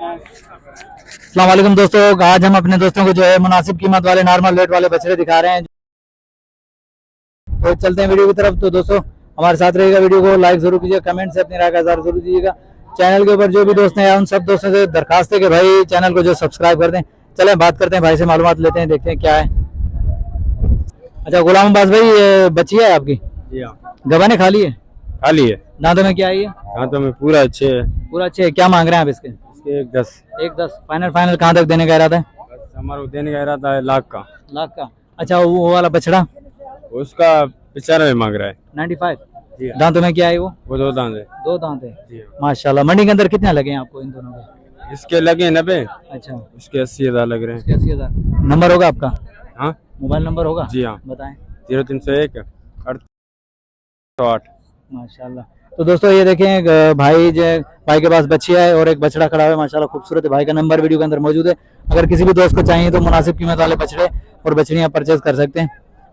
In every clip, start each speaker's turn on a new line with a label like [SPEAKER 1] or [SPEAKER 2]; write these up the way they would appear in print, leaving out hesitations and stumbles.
[SPEAKER 1] अस्सलाम वालेकुम दोस्तों, आज हम अपने दोस्तों को जो है मुनासिब कीमत वाले नॉर्मल रेट वाले बछड़े दिखा रहे हैं। तो चलते हैं वीडियो की तरफ। तो दोस्तों हमारे साथ रहेगा, वीडियो को लाइक जरूर कीजिए, कमेंट से अपनी राय का इज़हार जरूर दीजिएगा। चैनल के ऊपर जो भी दोस्त हैं उन सब दोस्तों से दरखास्त है कि भाई चैनल को जो सब्सक्राइब कर दें। चलें बात करते हैं भाई से, मालूमात लेते हैं, देखते हैं क्या है। अच्छा गुलाम अब्बास भाई, ये बच्ची है आपकी? गवाने खाली है? खाली है। दांतों में क्या है?
[SPEAKER 2] दांतों में पूरा अच्छे है।
[SPEAKER 1] पूरा अच्छे है। क्या मांग रहे हैं आप इसके?
[SPEAKER 2] इसके 1.10।
[SPEAKER 1] 1.10 फाइनल कहाँ तक देने का इरादा है?
[SPEAKER 2] हमारा देने का इरादा है लाख का।
[SPEAKER 1] अच्छा वो वाला बछड़ा
[SPEAKER 2] उसका 95 मांग रहा है।
[SPEAKER 1] 95। दांतों में क्या है वो
[SPEAKER 2] 2 दांत है।
[SPEAKER 1] 2 दांत है। माशाल्लाह। मंडी के अंदर कितने लगे हैं आपको इन दोनों के?
[SPEAKER 2] इसके लगे 90।
[SPEAKER 1] अच्छा,
[SPEAKER 2] उसके 80,000 लग रहे हैं।
[SPEAKER 1] 80,000। नंबर होगा आपका?
[SPEAKER 2] हाँ,
[SPEAKER 1] मोबाइल नंबर होगा?
[SPEAKER 2] जी हाँ,
[SPEAKER 1] बताएं।
[SPEAKER 2] 0301 8।
[SPEAKER 1] माशाल्लाह। तो दोस्तों ये देखें भाई के पास बच्ची है और एक बछड़ा खड़ा है माशाल्लाह, खूबसूरत है। भाई का नंबर वीडियो के अंदर मौजूद है। अगर किसी भी दोस्त को चाहिए तो मुनासिब कीमत वाले बछड़े और बछड़ियाँ परचेज कर सकते हैं।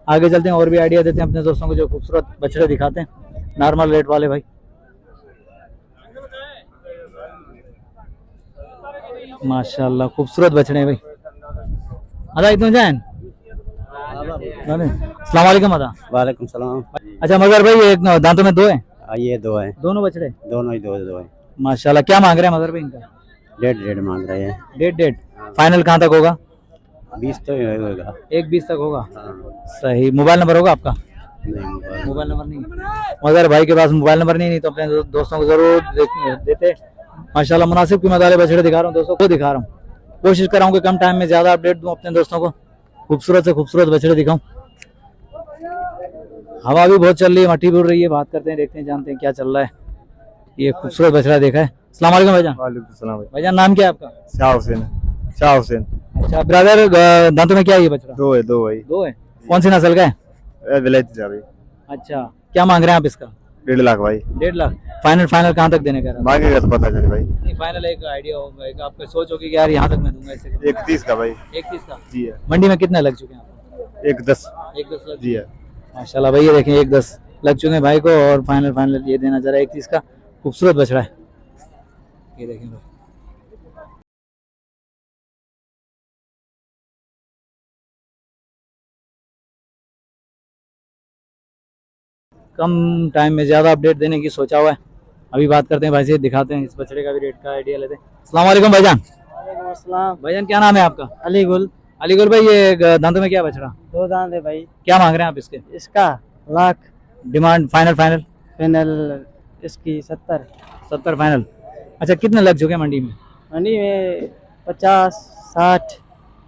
[SPEAKER 1] आगे चलते हैं और भी आइडिया देते हैं अपने दोस्तों को, जो खूबसूरत बछड़े दिखाते हैं नॉर्मल रेट वाले। भाई माशाल्लाह खूबसूरत बछड़े हैं भाई। अदा इतने जान। अस्सलाम वालेकुम। अदा
[SPEAKER 3] वालेकुम सलाम।
[SPEAKER 1] अच्छा मगर भाई एक दांतों में 2 है?
[SPEAKER 3] ये 2 है।
[SPEAKER 1] दोनों बछड़े?
[SPEAKER 3] दोनों ही 2 है।
[SPEAKER 1] माशाल्लाह। क्या मांग रहे हैं मगर भाई इनका?
[SPEAKER 3] 1.5 मांग रहे हैं।
[SPEAKER 1] 1.5। फाइनल कहाँ तक होगा?
[SPEAKER 3] 20 तो होगा।
[SPEAKER 1] 1.20 तक होगा।
[SPEAKER 3] हाँ।
[SPEAKER 1] सही। मोबाइल नंबर होगा आपका?
[SPEAKER 3] नहीं,
[SPEAKER 1] मोबाइल नंबर नहीं। मगर भाई के पास मोबाइल नंबर नहीं तो अपने दोस्तों को जरूर देते। माशाल्लाह मुनासिब कीमत वाले बछड़े दिखा रहा हूँ दोस्तों को, दिखा रहा हूँ। कोशिश कर रहा हूँ कि कम टाइम में ज्यादा अपडेट दूं अपने दोस्तों को, खूबसूरत से खूबसूरत बछड़े दिखाऊं। हवा भी बहुत चल रही है, मट्टी भी उड़ रही है। बात करते हैं, देखते हैं, जानते हैं क्या चल रहा है। ये खूबसूरत बछड़ा देखा है। अस्सलाम वालेकुम भाईजान।
[SPEAKER 2] वालेकुम सलाम।
[SPEAKER 1] भाईजान नाम क्या है आपका?
[SPEAKER 2] शाह हुसैन। शाह हुसैन।
[SPEAKER 1] अच्छा ब्रदर, दांतों में क्या है ये बछड़ा?
[SPEAKER 2] 2 है। 2 भाई।
[SPEAKER 1] 2 है। कौन सी नस्ल का है?
[SPEAKER 2] विलायती जा भाई।
[SPEAKER 1] अच्छा, क्या मांग रहे हैं आप इसका?
[SPEAKER 2] 1.5 लाख भाई।
[SPEAKER 1] 1.5 लाख। फाइनल कहाँ तक देने का?
[SPEAKER 2] मांगेगा तो पता चले भाई।
[SPEAKER 1] नहीं, फाइनल एक आइडिया होगा, एक आपका सोच होगी कि यार यहाँ तक मैं दूंगा इससे।
[SPEAKER 2] 1.30 का भाई।
[SPEAKER 1] 1.30 का?
[SPEAKER 2] जी है।
[SPEAKER 1] मंडी में कितने लग चुके हैं आपको?
[SPEAKER 2] 1.10।
[SPEAKER 1] 1.10 लग?
[SPEAKER 2] जी है।
[SPEAKER 1] माशाल्लाह भाई, ये देखें 1.10 लग चुके हैं भाई को और फाइनल ये देना चाह रहा है 1.30 का। खूबसूरत बछड़ा है, ये देखें भाई। कम टाइम में ज्यादा अपडेट देने की सोचा हुआ है। अभी बात करते हैं भाई से, दिखाते हैं इस बछड़े का भी रेट का आइडिया लेते हैं। अस्सलाम वालेकुम भाईजान। भाईजान क्या नाम है आपका?
[SPEAKER 3] अलीगुल।
[SPEAKER 1] अलीगुल भाई, ये दांतों में क्या बछड़ा?
[SPEAKER 3] 2 दांत है भाई।
[SPEAKER 1] क्या मांग रहे हैं आप इसके?
[SPEAKER 3] इसका लाख।
[SPEAKER 1] Demand final?
[SPEAKER 3] फाइनल इसकी 70।
[SPEAKER 1] 70 फाइनल। अच्छा, कितने लग चुके हैं मंडी में?
[SPEAKER 3] मंडी में 50-60।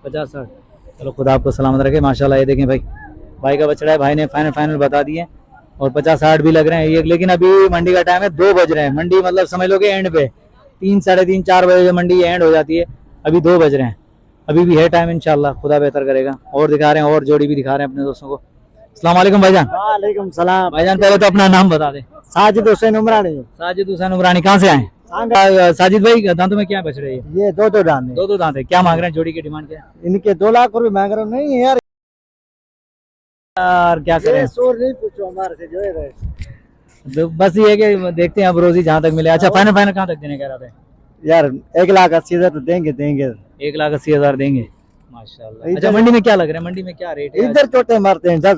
[SPEAKER 1] 50-60। चलो खुदा आपको सलामत रखे। माशाल्लाह ये देखें भाई का बछड़ा है। भाई ने फाइनल बता दिए और 50-60 भी लग रहे हैं ये। लेकिन अभी मंडी का टाइम है, 2 बज रहे हैं। मंडी मतलब समझ लो कि एंड पे 3, साढ़े 3, 4 बजे मंडी एंड हो जाती है। अभी 2 बज रहे हैं, अभी भी है टाइम। इंशाल्लाह खुदा बेहतर करेगा। और दिखा रहे हैं, और जोड़ी भी दिखा रहे हैं अपने दोस्तों को। अस्सलाम वालेकुम भाईजान।
[SPEAKER 3] वालेकुम सलाम।
[SPEAKER 1] भाईजान पहले तो अपना नाम बता दे।
[SPEAKER 3] साजिद हुसैन उमरानी।
[SPEAKER 1] साजिद हुसैन उमरानी। कहाँ से आए साजिद भाई? दांतों में क्या बच रहे हैं?
[SPEAKER 3] ये 2 दांत है।
[SPEAKER 1] 2 दांत है। क्या मांग रहे हैं? जोड़ी की डिमांड क्या है?
[SPEAKER 3] इनके 2 लाख रुपए मांग रहा हूँ। नहीं यार
[SPEAKER 1] क्या करें,
[SPEAKER 3] शोर नहीं पूछो हमारे से जो है।
[SPEAKER 1] तो बस ये है कि देखते हैं अब रोजी जहाँ तक मिले। अच्छा फाइनल कहाँ तक देने का इरादा है?
[SPEAKER 3] यार 1,80,000 तो देंगे।
[SPEAKER 1] 1,80,000 देंगे। माशाल्लाह। अच्छा मंडी में क्या लग रहा है? मंडी में क्या रेट है?
[SPEAKER 3] इधर चोटे मारते हैं 10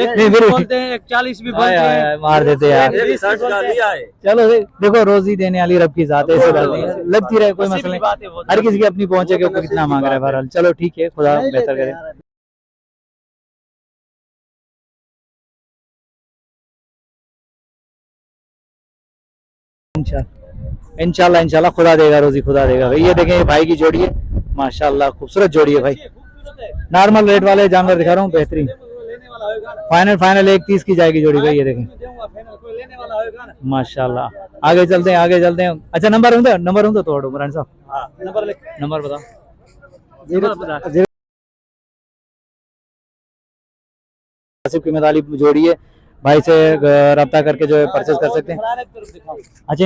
[SPEAKER 1] नहीं, फिर बोलते हैं 40 भी बोलते हैं, मार देते हैं यार। चलो देखो, रोजी देने वाली रब की जात है, ऐसी बात नहीं है, लगती रहे, कोई मसला नहीं। हर किसी की अपनी पहुंचे के ऊपर कितना मांग रहा है। बहरहाल चलो ठीक है, खुदा बेहतर करे। इंशाल्लाह खुदा देगा रोजी, खुदा देगा भाई। ये देखें भाई की जोड़ी है, माशाल्लाह खूबसूरत जोड़ी है भाई। नॉर्मल रेट वाले जानवर दिखा रहा हूँ, बेहतरीन। फाइनल 1.30 की जाएगी जोड़ी भाई। ये देखें माशाल्लाह। आगे चलते हैं। अच्छा नंबर हूँ तो उमरान साहब नंबर बताओ। 0 कीमत वाली जोड़ी है, भाई से रब्ता करके जो है परचेज कर सकते हैं। अच्छे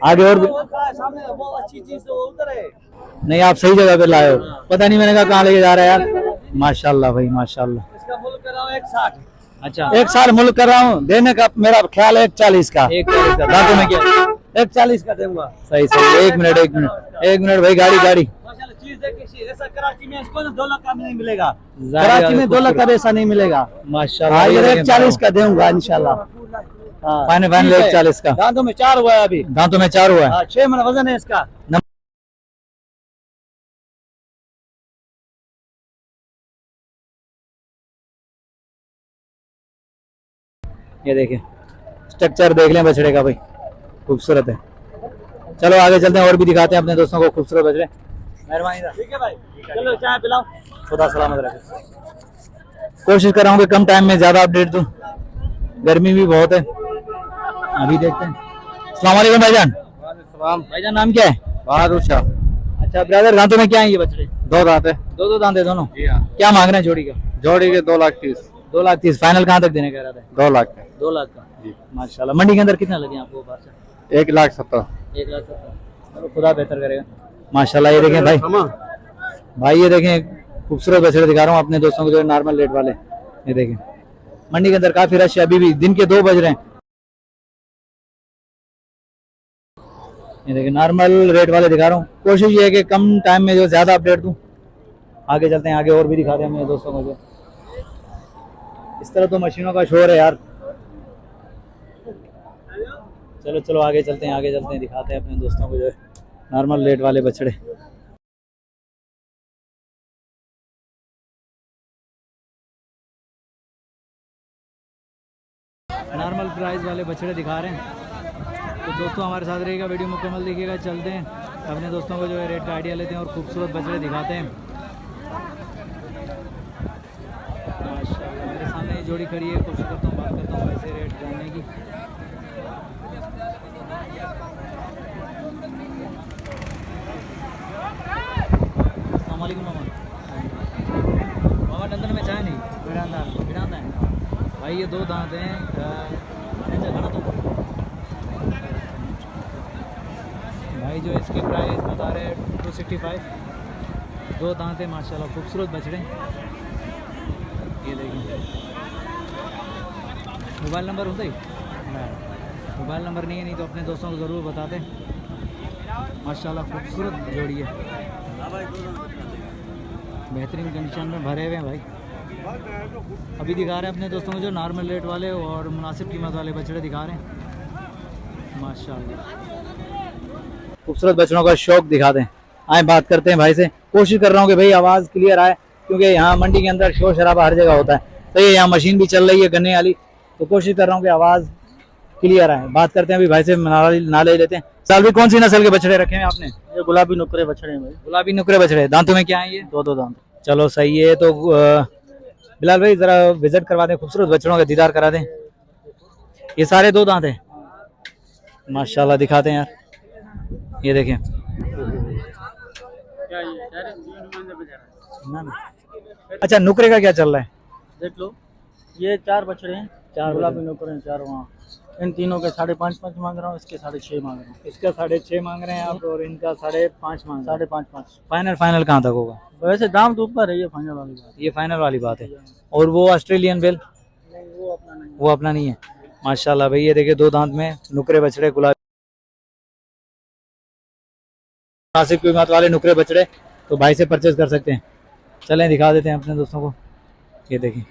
[SPEAKER 1] आगे और भी अच्छी चीज तो उधर है। नहीं, आप सही जगह पे लाए हो। पता नहीं मैंने कहा कहाँ लेके जा रहा है यार। माशाल्लाह भाई माशाल्लाह।
[SPEAKER 3] इसका मुल्क कर रहा हूँ 1.60।
[SPEAKER 1] अच्छा
[SPEAKER 3] 1 साल मुल्क कर रहा हूँ। देने का मेरा ख्याल है 1.40 का।
[SPEAKER 1] 1.40 का। दांतों में क्या?
[SPEAKER 3] 140 का दूंगा।
[SPEAKER 1] सही सही, एक मिनट एक मिनट एक मिनट भाई, गाड़ी गाड़ी
[SPEAKER 3] माशाल्लाह चीज देखिए, ऐसा कराची में इसको ना 2 लाख का नहीं मिलेगा।
[SPEAKER 1] ज़ाहिर
[SPEAKER 3] कराची में
[SPEAKER 1] है,
[SPEAKER 3] 2 लाख का ऐसा नहीं मिलेगा।
[SPEAKER 1] माशाल्लाह।
[SPEAKER 3] हाँ,
[SPEAKER 1] ये
[SPEAKER 3] ये
[SPEAKER 1] देखें,
[SPEAKER 3] 140 का दूंगा इंशाल्लाह। हाँ,
[SPEAKER 1] फाइनल फाइनल
[SPEAKER 3] ठीक है।
[SPEAKER 1] 140 का।
[SPEAKER 3] दांतों में 4 हुआ है अभी।
[SPEAKER 1] दांतों में 4 हुआ है।
[SPEAKER 3] हाँ, 6 मन वजन है इसका।
[SPEAKER 1] ये देखिए, स्ट्रक्चर देख लें बछड़े का भाई, खूबसूरत है। चलो आगे चलते हैं और भी दिखाते हैं अपने दोस्तों को खूबसूरत बछड़े। मेहरबानी था।
[SPEAKER 3] ठीक है भाई, चलो चाय पिलाओ।
[SPEAKER 1] खुदा सलामत रखे। कोशिश कर रहा हूँ कि कम टाइम में ज्यादा अपडेट दूं, गर्मी भी बहुत है। अभी देखते हैं। अस्सलाम वालेकुम भाईजान। भाईजान नाम क्या है?
[SPEAKER 2] बहादुर शाह।
[SPEAKER 1] अच्छा ब्रदर, दांतों में क्या है ये बछड़े?
[SPEAKER 2] 2 दांत है।
[SPEAKER 1] दो दांत है दोनों।
[SPEAKER 2] जी हाँ।
[SPEAKER 1] क्या मांग रहे हैं जोड़ी का?
[SPEAKER 2] जोड़ी के 2,30,000।
[SPEAKER 1] 2,30,000 फाइनल कहाँ तक देने कह रहा था?
[SPEAKER 2] 2 लाख का।
[SPEAKER 1] 2 लाख का।
[SPEAKER 2] जी।
[SPEAKER 1] माशाल्लाह। मंडी के अंदर कितना लगे आपको बाहर से?
[SPEAKER 2] 1,70,000।
[SPEAKER 1] 1,70,000। चलो खुदा बेहतर करेगा। माशाल्लाह। ये देखें भाई, भाई ये देखें खूबसूरत बछड़े दिखा रहा हूँ अपने दोस्तों को जो नॉर्मल रेट वाले। ये देखें मंडी के अंदर काफी रश है, अभी भी दिन के 2 बज रहे हैं। ये देखिए नॉर्मल रेट वाले दिखा रहा हूँ। कोशिश ये है कि कम टाइम में जो ज्यादा अपडेट दूं। आगे चलते हैं, आगे और भी दिखाते हैं मेरे दोस्तों को जो। इस तरह तो मशीनों का शोर है यार। चलो चलो आगे चलते हैं, आगे चलते हैं, दिखाते हैं अपने दोस्तों को जो है नॉर्मल रेट वाले बछड़े। नॉर्मल प्राइस वाले बछड़े दिखा रहे हैं। तो दोस्तों हमारे साथ रहेगा, वीडियो मुकम्मल देखिएगा। चलते हैं अपने दोस्तों को जो है रेट का आइडिया लेते हैं और खूबसूरत बछड़े दिखाते हैं। माशाल्लाह मेरे सामने ये जोड़ी खड़ी है, कोशिश करता हूँ बात करता हूँ वैसे रेट जानने की। अस्सलाम वालेकुम मामा। मामा डंदन में चाय नहीं? बिड़ांदा है भाई। ये 2 दांत हैं। घना तो भाई जो इसकी प्राइस बता रहे हैं 265। 2 दांत हैं माशाल्लाह, खूबसूरत बछड़े। ये देखिए मोबाइल नंबर होता ही? मोबाइल नंबर नहीं है, नहीं तो अपने दोस्तों को ज़रूर बता दें। माशाल्लाह खूबसूरत जोड़ी है, बेहतरीन कंडीशन में भरे हुए हैं भाई। अभी दिखा रहे हैं अपने दोस्तों को जो नॉर्मल रेट वाले और मुनासिब कीमत वाले बछड़े दिखा रहे हैं। माशाल्लाह खूबसूरत बछड़ों का शौक दिखा दें। आए बात करते हैं भाई से। कोशिश कर रहा हूँ कि भाई आवाज़ क्लियर आए, क्योंकि यहाँ मंडी के अंदर शोर शराबा हर जगह होता है। तो ये यहाँ मशीन भी चल रही है गन्ने वाली, तो कोशिश कर रहा हूँ कि आवाज़ क्लियर आए। बात करते हैं अभी भाई से, नाले लेते हैं। साल भी कौन सी नस्ल के बछड़े रखे हैं आपने?
[SPEAKER 3] ये गुलाबी नुकरे बछड़े हैं भाई।
[SPEAKER 1] गुलाबी नुकरे बछड़े। दांतों में क्या है ये?
[SPEAKER 3] 2 दांत।
[SPEAKER 1] चलो सही है। तो बिलाल भाई जरा विजिट करवा दें, खूबसूरत बछड़ों का दीदार करा दें। ये सारे 2 दांत हैं माशाल्लाह, दिखाते हैं यार। ये देखें अच्छा नुकरे का क्या चल रहा है?
[SPEAKER 3] देख लो, ये 4 बछड़े हैं।
[SPEAKER 1] 4
[SPEAKER 3] गुलाबी नुकरे हैं 4 वहाँ। इन तीनों के 5.5 मांग रहा हूँ, इसके 6.5 मांग रहा हूँ।
[SPEAKER 1] इसका 6.5 मांग रहे हैं आप और इनका 5.5 मांग रहे हैं।
[SPEAKER 3] 5.5।
[SPEAKER 1] फाइनल फाइनल कहाँ तक होगा?
[SPEAKER 3] वैसे दाम तो ऊपर है, ये फाइनल वाली बात।
[SPEAKER 1] ये फाइनल वाली बात है। और वो ऑस्ट्रेलियन बेल?
[SPEAKER 3] नहीं, वो अपना नहीं।
[SPEAKER 1] वो अपना नहीं है। माशाल्लाह भाई ये देखिए 2 दांत में नुकरे बछड़े, गुलाबी मुनासिब कीमत वाले नुकरे बछड़े, तो भाई से परचेज कर सकते हैं। चलें दिखा देते हैं अपने दोस्तों को। ये देखिए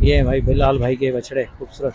[SPEAKER 1] ये है भाई बिलाल भाई के बछड़े खूबसूरत।